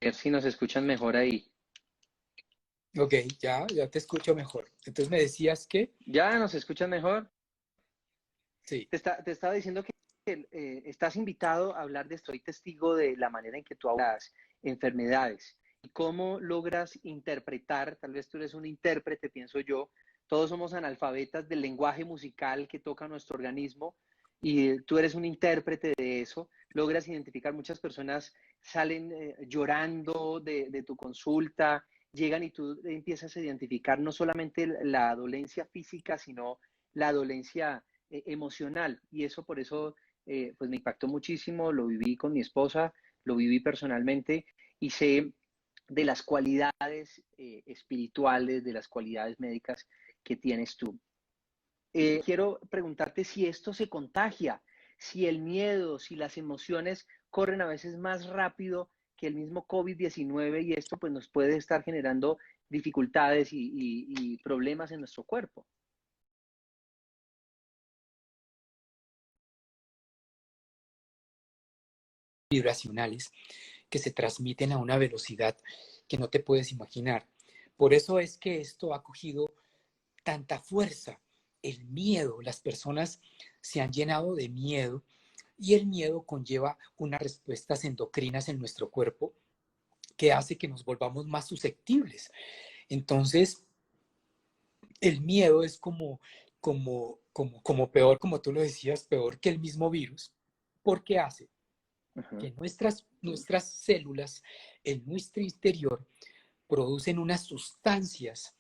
Speaker 1: a ver si nos escuchan mejor ahí.
Speaker 2: Ok, ya te escucho mejor. Entonces me decías que,
Speaker 1: ¿Ya nos escuchan mejor?
Speaker 2: sí.
Speaker 1: Te estaba diciendo que estás invitado a hablar de esto. Soy testigo de la manera en que tú hablas enfermedades y cómo logras interpretar, tal vez tú eres un intérprete, pienso yo, todos somos analfabetas del lenguaje musical que toca nuestro organismo y tú eres un intérprete de eso, logras identificar, muchas personas salen llorando de tu consulta, llegan y tú empiezas a identificar no solamente la dolencia física, sino la dolencia emocional y eso por eso pues me impactó muchísimo, lo viví con mi esposa, lo viví personalmente y sé de las cualidades espirituales, de las cualidades médicas que tienes tú. Quiero preguntarte si esto se contagia, si el miedo, si las emociones corren a veces más rápido que el mismo COVID-19 y esto pues nos puede estar generando dificultades y problemas en nuestro cuerpo.
Speaker 2: Vibracionales que se transmiten a una velocidad que no te puedes imaginar. Por eso es que esto ha cogido tanta fuerza. El miedo, las personas se han llenado de miedo y el miedo conlleva unas respuestas endocrinas en nuestro cuerpo que hace que nos volvamos más susceptibles. Entonces, el miedo es como peor, como tú lo decías, peor que el mismo virus, porque hace
Speaker 1: Ajá.
Speaker 2: que nuestras células en nuestro interior producen unas sustancias.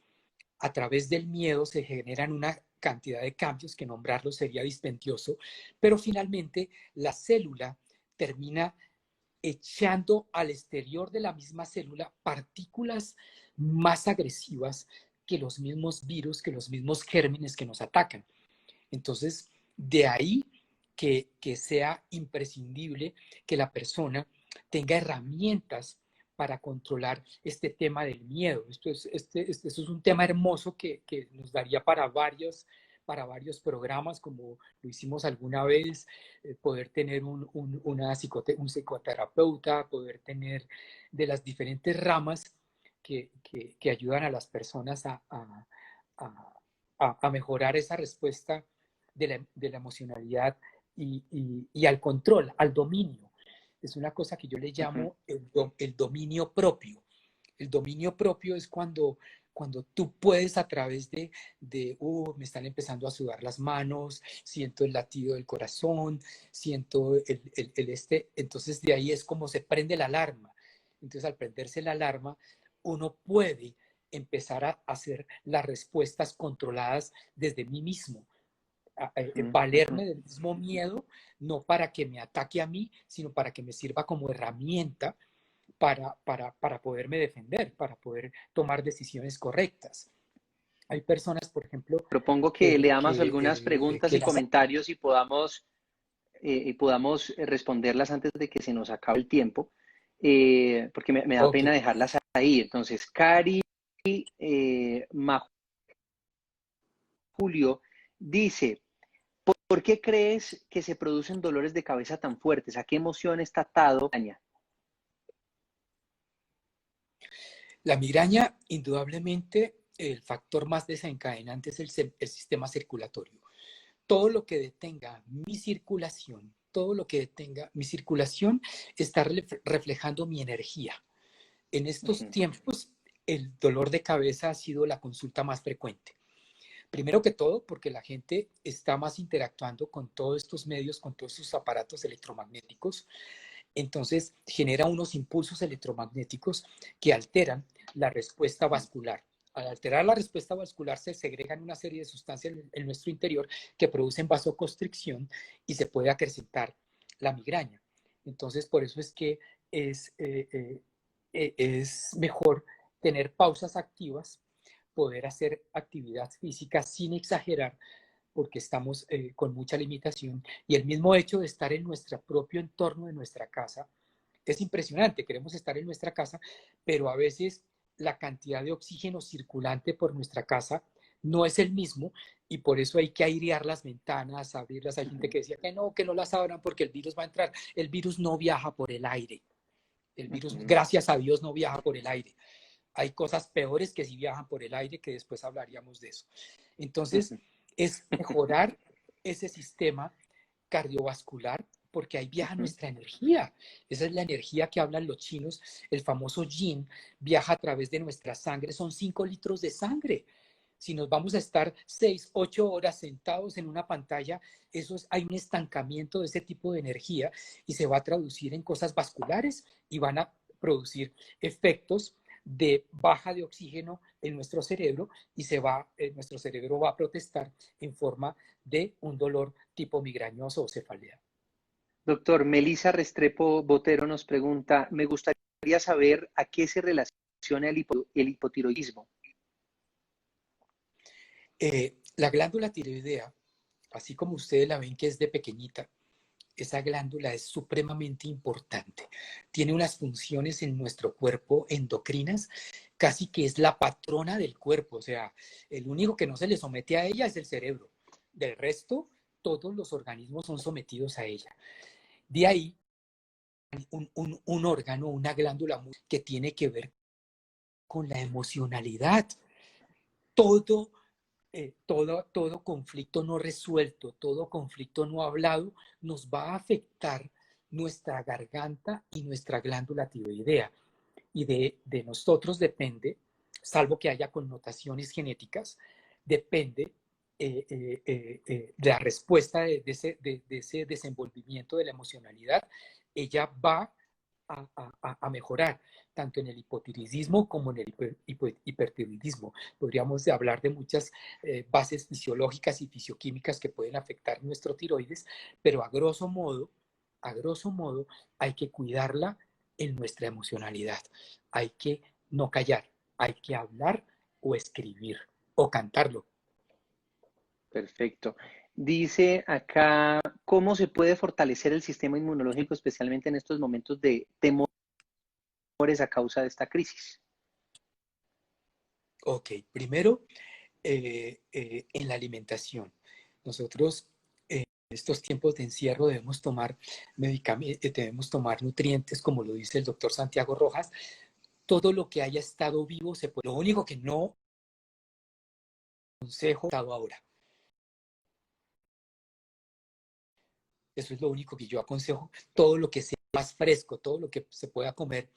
Speaker 2: A través del miedo se generan una cantidad de cambios que nombrarlos sería dispendioso, pero finalmente la célula termina echando al exterior de la misma célula partículas más agresivas que los mismos virus, que los mismos gérmenes que nos atacan. Entonces, de ahí que sea imprescindible que la persona tenga herramientas para controlar este tema del miedo. Esto es un tema hermoso que nos daría para varios programas, como lo hicimos alguna vez, poder tener un psicoterapeuta, poder tener de las diferentes ramas que ayudan a las personas a mejorar esa respuesta de la emocionalidad y al control, al dominio. Es una cosa que yo le llamo el dominio propio. El dominio propio es cuando tú puedes a través me están empezando a sudar las manos, siento el latido del corazón, siento entonces de ahí es como se prende la alarma. Entonces al prenderse la alarma, uno puede empezar a hacer las respuestas controladas desde mí mismo, valerme del mismo miedo, no para que me ataque a mí, sino para que me sirva como herramienta para poderme defender, para poder tomar decisiones correctas. Hay personas, por ejemplo,
Speaker 1: Propongo que leamos algunas
Speaker 2: que
Speaker 1: preguntas y
Speaker 2: las...
Speaker 1: comentarios y podamos responderlas antes de que se nos acabe el tiempo, porque me da
Speaker 2: Ok.
Speaker 1: pena dejarlas ahí. Entonces, Cari Julio dice, ¿por qué crees que se producen dolores de cabeza tan fuertes? ¿A qué emoción está atado?
Speaker 2: La migraña, indudablemente, el factor más desencadenante es el sistema circulatorio. Todo lo que detenga mi circulación, todo lo que detenga mi circulación está reflejando mi energía. En estos tiempos, el dolor de cabeza ha sido la consulta más frecuente. Primero que todo, porque la gente está más interactuando con todos estos medios, con todos estos aparatos electromagnéticos. Entonces, genera unos impulsos electromagnéticos que alteran la respuesta vascular. Al alterar la respuesta vascular se segregan una serie de sustancias en nuestro interior que producen vasoconstricción y se puede acrecentar la migraña. Entonces, por eso es que es mejor tener pausas activas, poder hacer actividad física sin exagerar, porque estamos con mucha limitación, y el mismo hecho de estar en nuestro propio entorno de nuestra casa es impresionante. Queremos estar en nuestra casa, pero a veces la cantidad de oxígeno circulante por nuestra casa no es el mismo, y por eso hay que airear las ventanas, abrirlas. Hay gente que decía que no las abran porque el virus va a entrar. El virus no viaja por el aire. El virus, gracias a Dios, no viaja por el aire. Hay cosas peores que sí viajan por el aire, que después hablaríamos de eso. Entonces, es mejorar ese sistema cardiovascular, porque ahí viaja nuestra energía. Esa es la energía que hablan los chinos. El famoso yin viaja a través de nuestra sangre. Son 5 litros de sangre. Si nos vamos a estar 6, 8 horas sentados en una pantalla, hay un estancamiento de ese tipo de energía y se va a traducir en cosas vasculares y van a producir efectos de baja de oxígeno en nuestro cerebro, y nuestro cerebro va a protestar en forma de un dolor tipo migrañoso o cefalea.
Speaker 1: Doctor, Melissa Restrepo Botero nos pregunta, me gustaría saber a qué se relaciona el hipotiroidismo.
Speaker 2: La glándula tiroidea, así como ustedes la ven que es de pequeñita, esa glándula es supremamente importante. Tiene unas funciones en nuestro cuerpo endocrinas, casi que es la patrona del cuerpo. O sea, el único que no se le somete a ella es el cerebro. Del resto, todos los organismos son sometidos a ella. De ahí, un órgano, una glándula que tiene que ver con la emocionalidad. Todo conflicto no resuelto, todo conflicto no hablado, nos va a afectar nuestra garganta y nuestra glándula tiroidea. Y de nosotros depende, salvo que haya connotaciones genéticas, depende la respuesta de ese desenvolvimiento de la emocionalidad. Ella va a mejorar, tanto en el hipotiroidismo como en el hipertiroidismo. Podríamos hablar de muchas bases fisiológicas y fisioquímicas que pueden afectar nuestro tiroides, pero a grosso modo, a grosso modo, hay que cuidarla en nuestra emocionalidad. Hay que no callar, hay que hablar o escribir o cantarlo.
Speaker 1: Perfecto. Dice acá, ¿cómo se puede fortalecer el sistema inmunológico, especialmente en estos momentos de temores a causa de esta crisis?
Speaker 2: Ok, primero, en la alimentación. Nosotros en estos tiempos de encierro debemos tomar medicamentos, debemos tomar nutrientes, como lo dice el doctor Santiago Rojas. Todo lo que haya estado vivo se puede. Lo único que no aconsejo estado ahora. Eso es lo único que yo aconsejo. Todo lo que sea más fresco, todo lo que se pueda comer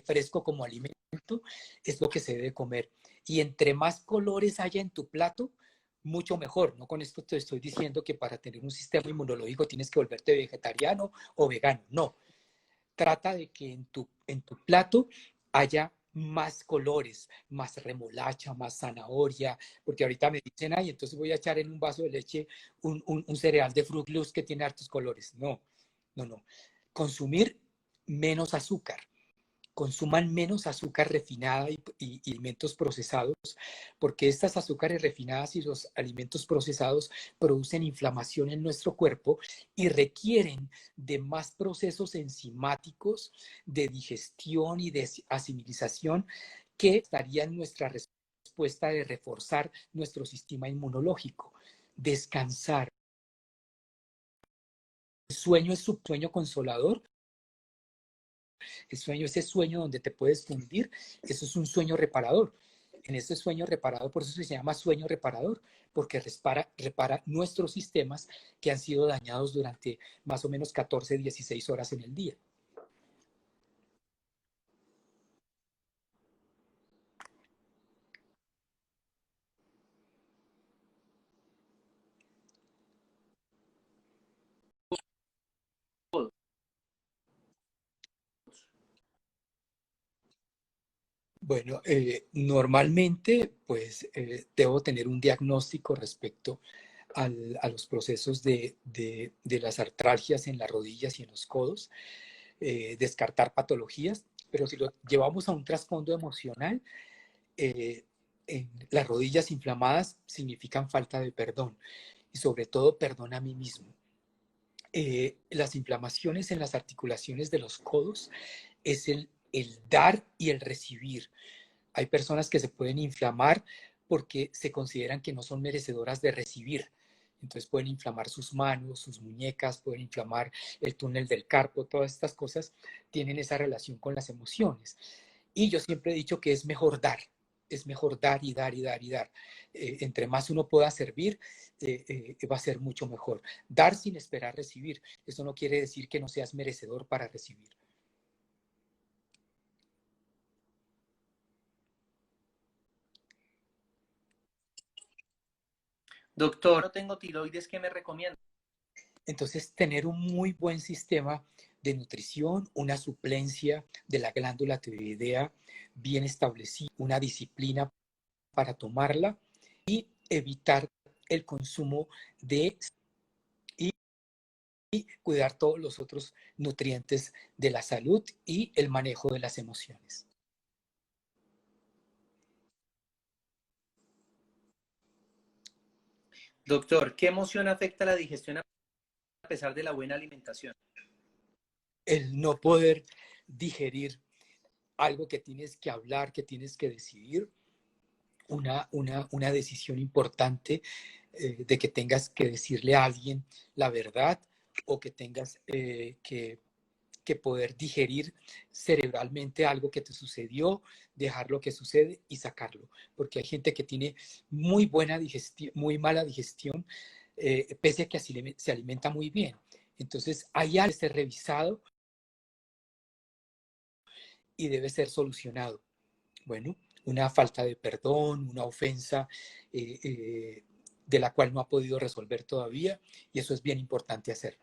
Speaker 2: fresco como alimento, es lo que se debe comer. Y entre más colores haya en tu plato, mucho mejor. No con esto te estoy diciendo que para tener un sistema inmunológico tienes que volverte vegetariano o vegano. No. Trata de que en tu plato haya más colores, más remolacha, más zanahoria, porque ahorita me dicen, ay, entonces voy a echar en un vaso de leche un cereal de Fruit Loops que tiene hartos colores. No, no, no. Consumir menos azúcar. Consuman menos azúcar refinada y alimentos procesados, porque estas azúcares refinadas y los alimentos procesados producen inflamación en nuestro cuerpo y requieren de más procesos enzimáticos de digestión y de asimilización que estaría en nuestra respuesta de reforzar nuestro sistema inmunológico. Descansar. El sueño es su sueño consolador. El sueño, ese sueño donde te puedes fundir, eso es un sueño reparador. En ese sueño reparador, por eso se llama sueño reparador, porque repara nuestros sistemas que han sido dañados durante más o menos 14, 16 horas en el día. Bueno, normalmente pues debo tener un diagnóstico respecto a los procesos de las artralgias en las rodillas y en los codos, descartar patologías, pero si lo llevamos a un trasfondo emocional, las rodillas inflamadas significan falta de perdón y sobre todo perdón a mí mismo. Las inflamaciones en las articulaciones de los codos es el dar y el recibir. Hay personas que se pueden inflamar porque se consideran que no son merecedoras de recibir. Entonces pueden inflamar sus manos, sus muñecas, pueden inflamar el túnel del carpo, todas estas cosas tienen esa relación con las emociones. Y yo siempre he dicho que es mejor dar y dar y dar y dar. Entre más uno pueda servir, va a ser mucho mejor. Dar sin esperar recibir. Eso no quiere decir que no seas merecedor para recibir.
Speaker 1: Doctor, no tengo tiroides, ¿qué me recomienda?
Speaker 2: Entonces, tener un muy buen sistema de nutrición, una suplencia de la glándula tiroidea bien establecida, una disciplina para tomarla y evitar el consumo de y cuidar todos los otros nutrientes de la salud y el manejo de las emociones.
Speaker 1: Doctor, ¿qué emoción afecta la digestión a pesar de la buena alimentación?
Speaker 2: El no poder digerir algo que tienes que hablar, que tienes que decidir, una decisión importante de que tengas que decirle a alguien la verdad o que tengas que poder digerir cerebralmente algo que te sucedió, dejar lo que sucede y sacarlo. Porque hay gente que tiene muy buena digestión, muy mala digestión, pese a que así se alimenta muy bien. Entonces, hay algo que ser revisado y debe ser solucionado. Bueno, una falta de perdón, una ofensa de la cual no ha podido resolver todavía, y eso es bien importante hacer.